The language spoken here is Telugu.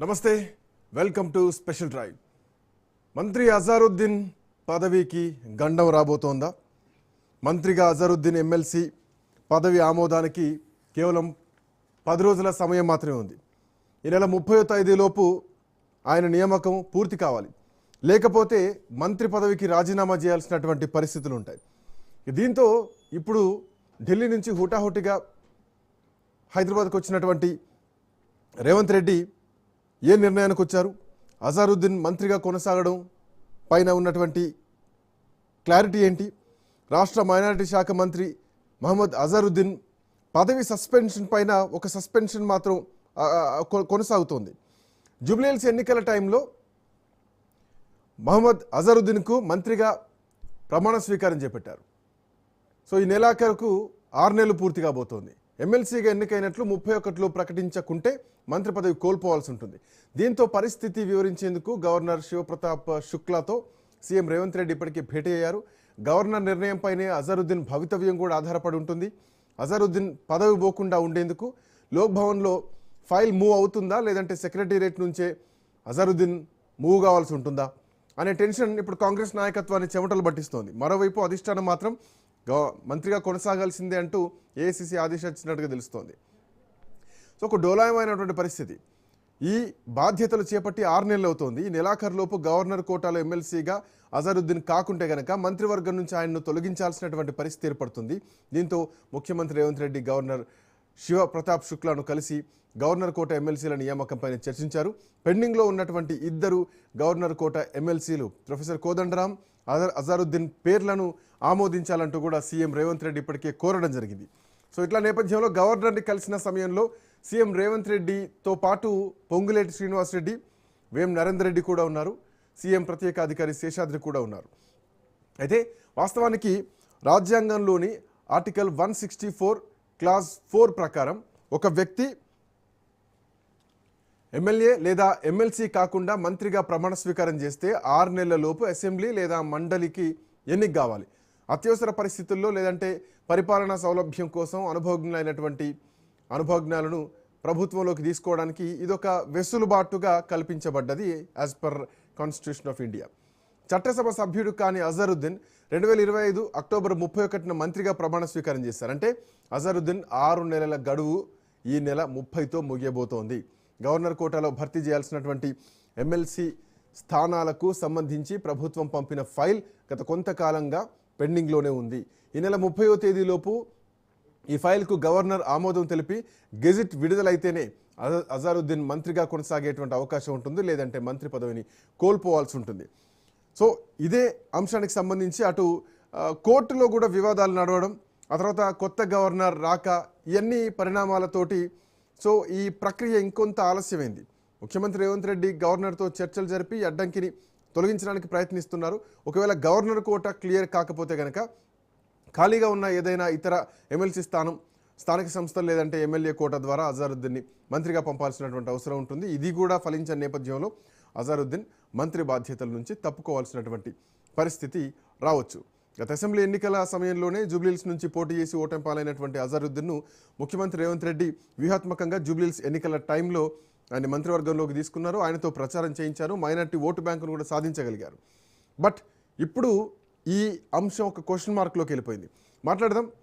నమస్తే, వెల్కమ్ టు స్పెషల్ డ్రైవ్. మంత్రి అజారుద్దీన్ పదవికి గండం రాబోతోందా? మంత్రిగా అజారుద్దీన్ ఎమ్మెల్సీ పదవి ఆమోదానికి కేవలం 10 రోజుల సమయం మాత్రమే ఉంది. ఈ నెల 30వ తేదీలోపు ఆయన నియామకం పూర్తి కావాలి. లేకపోతే మంత్రి పదవికి రాజీనామా చేయాల్సినటువంటి పరిస్థితులు ఉంటాయి. దీంతో ఇప్పుడు ఢిల్లీ నుంచి హుటాహుటిగా హైదరాబాద్కు వచ్చినటువంటి రేవంత్ రెడ్డి ఏ నిర్ణయానికి వచ్చారు? అజారుద్దీన్ మంత్రిగా కొనసాగడం పైన ఉన్నటువంటి క్లారిటీ ఏంటి? రాష్ట్ర మైనారిటీ శాఖ మంత్రి మహమ్మద్ అజారుద్దీన్ పదవి సస్పెన్షన్ పైన ఒక సస్పెన్షన్ మాత్రం కొనసాగుతోంది. జూబ్లీహిల్స్ ఎన్నికల టైంలో మహమ్మద్ అజారుద్దీన్కు మంత్రిగా ప్రమాణ స్వీకారం చేపట్టారు. సో ఈ నెలాఖరుకు 6 నెలలు పూర్తి కాబోతోంది. ఎమ్మెల్సీగా ఎన్నికైనట్లు 31లో ప్రకటించకుంటే మంత్రి పదవి కోల్పోవాల్సి ఉంటుంది. దీంతో పరిస్థితి వివరించేందుకు గవర్నర్ శివప్రతాప్ శుక్లాతో సీఎం రేవంత్ రెడ్డి ఇప్పటికే భేటీ అయ్యారు. గవర్నర్ నిర్ణయంపైనే అజారుద్దీన్ భవితవ్యం కూడా ఆధారపడి ఉంటుంది. అజారుద్దీన్ పదవి పోకుండా ఉండేందుకు లోక్ భవన్లో ఫైల్ మూవ్ అవుతుందా, లేదంటే సెక్రటేరియట్ నుంచే అజారుద్దీన్ మూవ్ కావాల్సి ఉంటుందా అనే టెన్షన్ ఇప్పుడు కాంగ్రెస్ నాయకత్వాన్ని చెమటలు పట్టిస్తోంది. మరోవైపు అధిష్టానం మాత్రం మంత్రిగా కొనసాగాల్సిందే అంటూ ఏఐసీసీ ఆదేశించినట్టుగా తెలుస్తోంది. సో ఒక డోలాయమైనటువంటి పరిస్థితి. ఈ బాధ్యతలు చేపట్టి 6 నెలలు అవుతోంది. ఈ నెలాఖరులోపు గవర్నర్ కోటాలో ఎమ్మెల్సీగా అజారుద్దీన్ కాకుంటే గనక మంత్రివర్గం నుంచి ఆయన్ను తొలగించాల్సినటువంటి పరిస్థితి ఏర్పడుతుంది. దీంతో ముఖ్యమంత్రి రేవంత్ రెడ్డి గవర్నర్ శివ ప్రతాప్ శుక్లాను కలిసి గవర్నర్ కోట ఎమ్మెల్సీల నియామకంపైన చర్చించారు. పెండింగ్లో ఉన్నటువంటి 2 గవర్నర్ కోట ఎమ్మెల్సీలు ప్రొఫెసర్ కోదండరాం, అజారుద్దీన్ పేర్లను ఆమోదించాలంటూ కూడా సీఎం రేవంత్ రెడ్డి ఇప్పటికే కోరడం జరిగింది. సో ఇట్లా నేపథ్యంలో గవర్నర్ని కలిసిన సమయంలో సీఎం రేవంత్ రెడ్డితో పాటు పొంగులేటి శ్రీనివాసరెడ్డి, వేం నరేందర్ రెడ్డి కూడా ఉన్నారు. సీఎం ప్రత్యేక అధికారి శేషాద్రి కూడా ఉన్నారు. అయితే వాస్తవానికి రాజ్యాంగంలోని ఆర్టికల్ 164 క్లాజ్ 4 ప్రకారం ఒక వ్యక్తి ఎమ్మెల్యే లేదా ఎమ్మెల్సీ కాకుండా మంత్రిగా ప్రమాణ స్వీకారం చేస్తే 6 నెలల లోపు అసెంబ్లీ లేదా మండలికి ఎన్నిక కావాలి. అత్యవసర పరిస్థితుల్లో లేదంటే పరిపాలనా సౌలభ్యం కోసం అనుభవజ్ఞాలను ప్రభుత్వంలోకి తీసుకోవడానికి ఇదొక వెసులుబాటుగా కల్పించబడ్డది as per constitution of India. చట్టసభ సభ్యుడు కాని అజారుద్దీన్ 2025 అక్టోబర్ 31న మంత్రిగా ప్రమాణ స్వీకారం చేశారు. అంటే అజారుద్దీన్ 6 నెలల గడువు ఈ నెల 30తో ముగియబోతోంది. గవర్నర్ కోటాలో భర్తీ చేయాల్సినటువంటి ఎమ్మెల్సీ స్థానాలకు సంబంధించి ప్రభుత్వం పంపిన ఫైల్ గత కొంతకాలంగా పెండింగ్లోనే ఉంది. ఈ నెల 30వ తేదీలోపు ఈ ఫైల్కు గవర్నర్ ఆమోదం తెలిపి గెజిట్ విడుదలైతేనే అజారుద్దీన్ మంత్రిగా కొనసాగేటువంటి అవకాశం ఉంటుంది, లేదంటే మంత్రి పదవిని కోల్పోవాల్సి ఉంటుంది. సో ఇదే అంశానికి సంబంధించి అటు కోర్టులో కూడా వివాదాలు నడవడం, ఆ తర్వాత కొత్త గవర్నర్ రాక, ఇవన్నీ పరిణామాలతోటి సో ఈ ప్రక్రియ ఇంకొంత ఆలస్యమైంది. ముఖ్యమంత్రి రేవంత్ రెడ్డి గవర్నర్తో చర్చలు జరిపి అడ్డంకిని తొలగించడానికి ప్రయత్నిస్తున్నారు. ఒకవేళ గవర్నర్ కోట క్లియర్ కాకపోతే కనుక ఖాళీగా ఉన్న ఏదైనా ఇతర ఎమ్మెల్సీ స్థానిక సంస్థలు లేదంటే ఎమ్మెల్యే కోట ద్వారా అజారుద్దీన్ని మంత్రిగా పంపాల్సినటువంటి అవసరం ఉంటుంది. ఇది కూడా ఫలించిన నేపథ్యంలో అజారుద్దీన్ మంత్రి బాధ్యతల నుంచి తప్పుకోవాల్సినటువంటి పరిస్థితి రావచ్చు. గత అసెంబ్లీ ఎన్నికల సమయంలోనే జూబ్లీహిల్స్ నుంచి పోటీ చేసి ఓటమి పాలైనటువంటి అజారుద్దీన్ను ముఖ్యమంత్రి రేవంత్ రెడ్డి వ్యూహాత్మకంగా జూబ్లీహిల్స్ ఎన్నికల టైంలో ఆయన మంత్రివర్గంలోకి తీసుకున్నారు. ఆయనతో ప్రచారం చేయించారు. మైనారిటీ ఓటు బ్యాంకును కూడా సాధించగలిగారు. బట్ ఇప్పుడు ఈ అంశం ఒక క్వశ్చన్ మార్క్లోకి వెళ్ళిపోయింది. మాట్లాడదాం.